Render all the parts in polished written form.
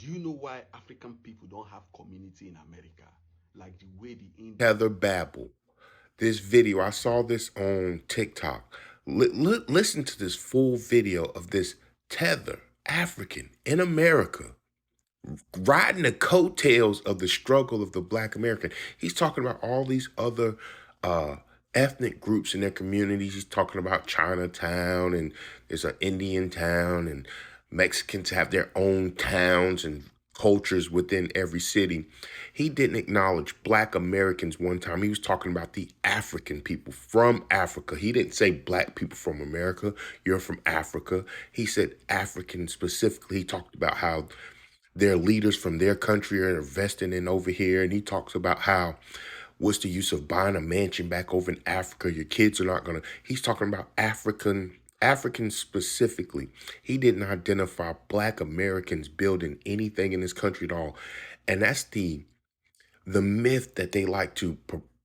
Do you know why African people don't have community in America? Like the way the Indian. Heather Babel. This video, I saw this on TikTok. Listen to this full video of this tether African in America riding the coattails of the struggle of the Black American. He's talking about all these other uh, ethnic groups in their communities. He's talking about Chinatown, and there's an Indian town, and Mexicans have their own towns and cultures within every city. He didn't acknowledge Black Americans one time. He was talking about the African people from Africa. He didn't say Black people from America. You're from Africa. He said African specifically. He talked about how their leaders from their country are investing in over here. And he talks about how, what's the use of buying a mansion back over in Africa? Your kids are not he's talking about Africans specifically. He didn't identify Black Americans building anything in this country at all. And that's the myth that they like to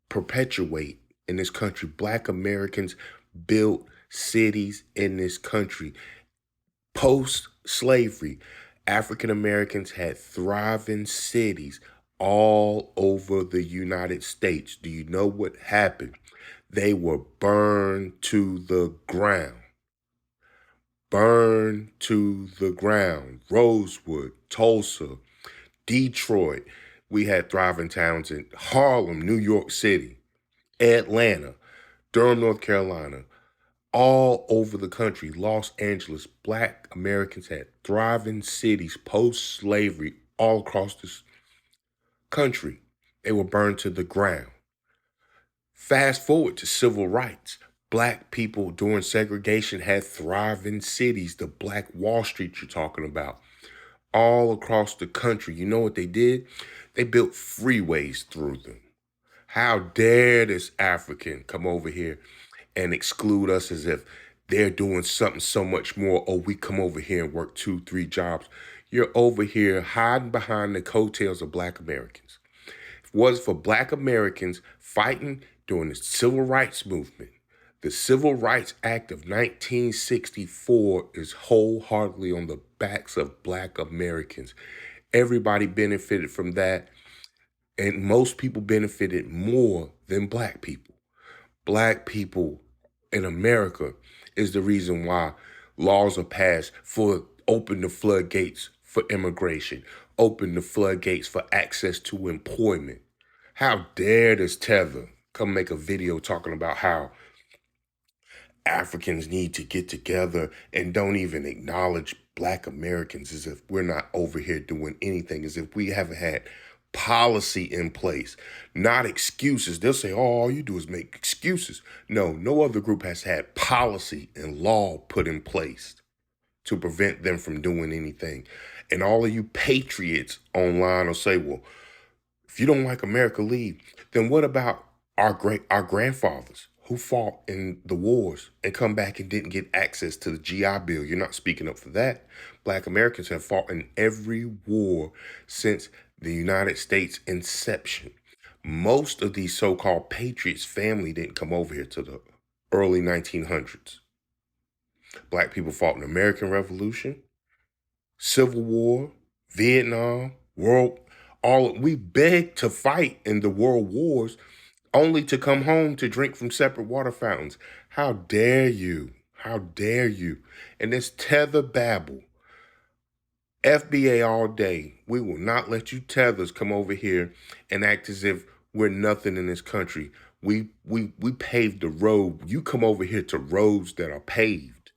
perpetuate in this country. Black Americans built cities in this country. Post-slavery, African Americans had thriving cities all over the United States. Do you know what happened? They were burned to the ground. Burned to the ground. Rosewood, Tulsa, Detroit. We had thriving towns in Harlem, New York City, Atlanta, Durham, North Carolina, all over the country. Los Angeles, Black Americans had thriving cities post-slavery all across this country. They were burned to the ground. Fast forward to civil rights. Black people during segregation had thriving cities, the Black Wall Street you're talking about, all across the country. You know what they did? They built freeways through them. How dare this African come over here and exclude us as if they're doing something so much more. Oh, we come over here and work 2, 3 jobs. You're over here hiding behind the coattails of Black Americans. If it wasn't for Black Americans fighting during the Civil Rights Movement, the Civil Rights Act of 1964 is wholeheartedly on the backs of Black Americans. Everybody benefited from that, and most people benefited more than Black people. Black people in America is the reason why laws are passed for open the floodgates for immigration, open the floodgates for access to employment. How dare this Tether come make a video talking about how Africans need to get together and don't even acknowledge Black Americans, as if we're not over here doing anything, as if we haven't had policy in place, not excuses. They'll say, oh, all you do is make excuses. No other group has had policy and law put in place to prevent them from doing anything. And all of you patriots online will say, well, if you don't like America, leave. Then what about our grandfathers who fought in the wars and come back and didn't get access to the GI Bill? You're not speaking up for that. Black Americans have fought in every war since the United States inception. Most of these so-called patriots family didn't come over here to the early 1900s. Black people fought in the American Revolution, Civil War, Vietnam, we begged to fight in the world wars only to come home to drink from separate water fountains. How dare you? How dare you? And this Tether babble. FBA all day. We will not let you tethers come over here and act as if we're nothing in this country. We paved the road. You come over here to roads that are paved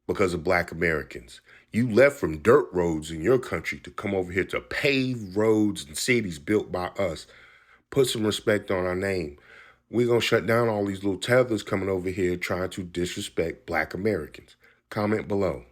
because of Black Americans. You left from dirt roads in your country to come over here to paved roads and cities built by us. Put some respect on our name. We're going to shut down all these little tethers coming over here trying to disrespect Black Americans. Comment below.